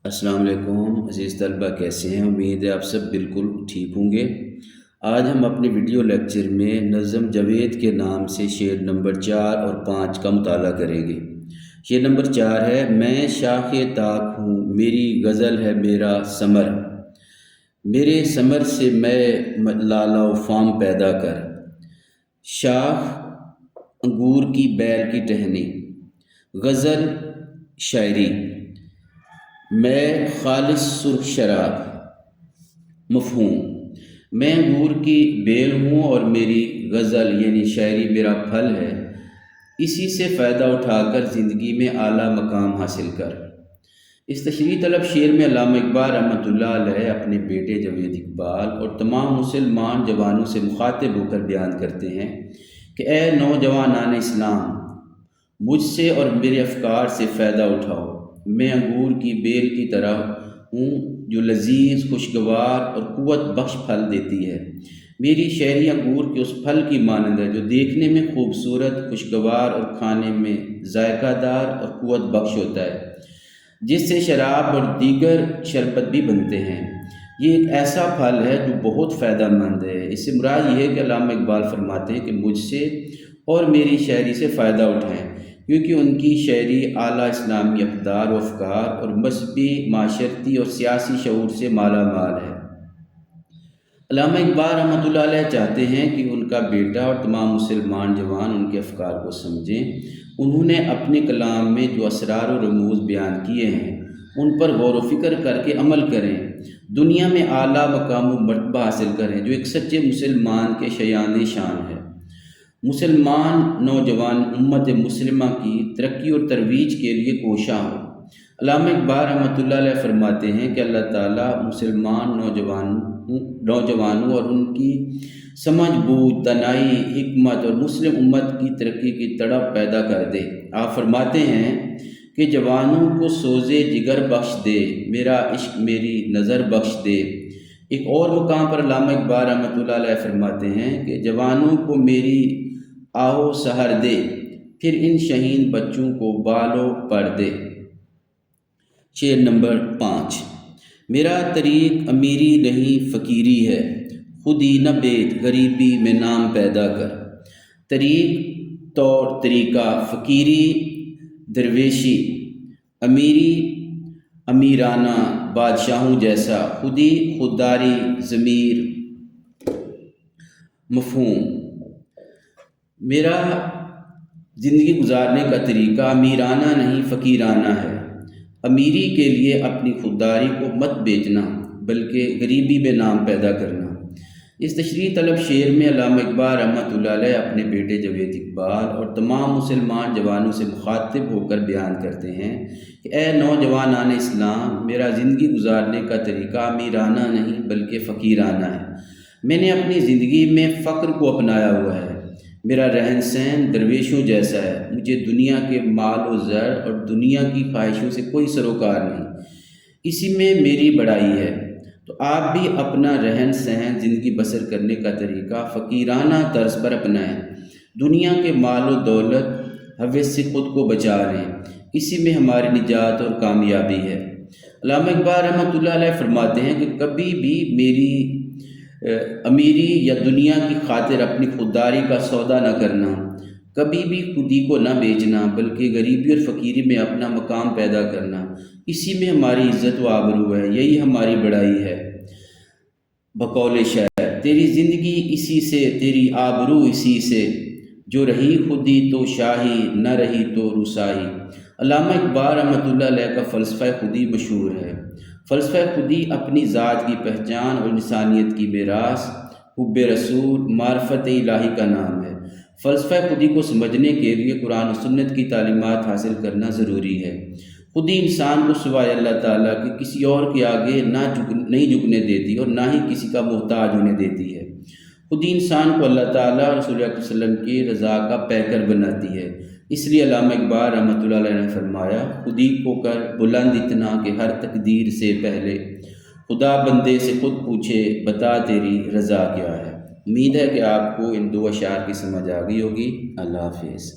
السلام علیکم عزیز طلبہ، کیسے ہیں؟ امید ہے آپ سب بالکل ٹھیک ہوں گے۔ آج ہم اپنے ویڈیو لیکچر میں نظم جاوید کے نام سے شعر نمبر 4 اور 5 کا مطالعہ کریں گے۔ شعر نمبر 4 ہے: میں شاخ طاق ہوں، میری غزل ہے میرا ثمر، میرے ثمر سے میں لالا و فام پیدا کر۔ شاخ انگور کی بیل کی ٹہنی، غزل شاعری، میں خالص سرخ شراب۔ مفہوم: میں انگور کی بیل ہوں اور میری غزل یعنی شاعری میرا پھل ہے، اسی سے فائدہ اٹھا کر زندگی میں اعلیٰ مقام حاصل کر۔ اس تشریح طلب شعر میں علامہ اقبال رحمۃ اللہ علیہ اپنے بیٹے جاوید اقبال اور تمام مسلمان جوانوں سے مخاطب ہو کر بیان کرتے ہیں کہ اے نوجوانان اسلام، مجھ سے اور میرے افکار سے فائدہ اٹھاؤ۔ میں انگور کی بیل کی طرح ہوں جو لذیذ، خوشگوار اور قوت بخش پھل دیتی ہے۔ میری شاعری انگور کے اس پھل کی مانند ہے جو دیکھنے میں خوبصورت، خوشگوار اور کھانے میں ذائقہ دار اور قوت بخش ہوتا ہے، جس سے شراب اور دیگر شربت بھی بنتے ہیں۔ یہ ایک ایسا پھل ہے جو بہت فائدہ مند ہے۔ اس سے مراد یہ ہے کہ علامہ اقبال فرماتے ہیں کہ مجھ سے اور میری شاعری سے فائدہ اٹھائیں، کیونکہ ان کی شاعری اعلیٰ اسلامی اقدار و افکار اور مذہبی، معاشرتی اور سیاسی شعور سے مالا مال ہے۔ علامہ اقبال رحمۃ اللہ علیہ چاہتے ہیں کہ ان کا بیٹا اور تمام مسلمان جوان ان کے افکار کو سمجھیں۔ انہوں نے اپنے کلام میں جو اسرار و رموز بیان کیے ہیں ان پر غور و فکر کر کے عمل کریں، دنیا میں اعلیٰ مقام و مرتبہ حاصل کریں، جو ایک سچے مسلمان کے شایان شان ہے۔ مسلمان نوجوان امت مسلمہ کی ترقی اور ترویج کے لیے کوشاں ہو۔ علامہ اقبال رحمۃ اللہ علیہ فرماتے ہیں کہ اللہ تعالیٰ مسلمان نوجوانوں اور ان کی سمجھ بوجھ، دانائی، حکمت اور مسلم امت کی ترقی کی تڑپ پیدا کر دے۔ آپ فرماتے ہیں کہ جوانوں کو سوز جگر بخش دے، میرا عشق میری نظر بخش دے۔ ایک اور مقام پر علامہ اقبال رحمۃ اللہ علیہ فرماتے ہیں کہ جوانوں کو میری آہو سحر دے، پھر ان شہین بچوں کو بالو پر دے۔ شعر نمبر 5: میرا طریق امیری نہیں فقیری ہے، خود ہی نہ بیچ غریبی میں نام پیدا کر۔ طریق طور طریقہ، فقیری درویشی، امیری امیرانہ بادشاہوں جیسا، خودی خودداری ضمیر۔ مفہوم: میرا زندگی گزارنے کا طریقہ امیرانہ نہیں فقیرانہ ہے۔ امیری کے لیے اپنی خودداری کو مت بیچنا، بلکہ غریبی میں نام پیدا کرنا۔ اس تشریح طلب شعر میں علامہ اقبال رحمۃ اللہ علیہ اپنے بیٹے جاوید اقبال اور تمام مسلمان جوانوں سے مخاطب ہو کر بیان کرتے ہیں کہ اے نوجوانان اسلام، میرا زندگی گزارنے کا طریقہ امیرانہ نہیں بلکہ فقیرانہ ہے۔ میں نے اپنی زندگی میں فقر کو اپنایا ہوا ہے۔ میرا رہن سہن درویشوں جیسا ہے۔ مجھے دنیا کے مال و زر اور دنیا کی خواہشوں سے کوئی سروکار نہیں، اسی میں میری بڑائی ہے۔ تو آپ بھی اپنا رہن سہن، زندگی بسر کرنے کا طریقہ فقیرانہ طرز پر اپنائیں۔ دنیا کے مال و دولت، ہوس سے خود کو بچا لیں، اسی میں ہماری نجات اور کامیابی ہے۔ علامہ اقبال رحمۃ اللہ علیہ فرماتے ہیں کہ کبھی بھی میری امیری یا دنیا کی خاطر اپنی خودداری کا سودا نہ کرنا، کبھی بھی خودی کو نہ بیچنا، بلکہ غریبی اور فقیری میں اپنا مقام پیدا کرنا، اسی میں ہماری عزت و آبرو ہے، یہی ہماری بڑائی ہے۔ بقول شاعر: تیری زندگی اسی سے، تیری آبرو اسی سے، جو رہی خودی تو شاہی، نہ رہی تو رسائی۔ علامہ اقبال رحمۃ اللہ علیہ کا فلسفہ خودی مشہور ہے۔ فلسفہ خودی اپنی ذات کی پہچان اور انسانیت کی میراث، حب رسول، معرفت الہی کا نام ہے۔ فلسفہ خودی کو سمجھنے کے لیے قرآن و سنت کی تعلیمات حاصل کرنا ضروری ہے۔ خودی انسان کو سوائے اللہ تعالیٰ کے کسی اور کے آگے نہیں جھکنے دیتی اور نہ ہی کسی کا محتاج ہونے دیتی ہے۔ خودی انسان کو اللہ تعالیٰ اور رسول اللہ صلی اللہ علیہ وسلم کی رضا کا پیکر بناتی ہے۔ اس لیے علامہ اقبال رحمۃ اللہ علیہ نے فرمایا: خودی کو کر بلند اتنا کہ ہر تقدیر سے پہلے خدا بندے سے خود پوچھے، بتا تیری رضا کیا ہے۔ امید ہے کہ آپ کو ان دو اشعار کی سمجھ آ گئی ہوگی۔ اللہ حافظ۔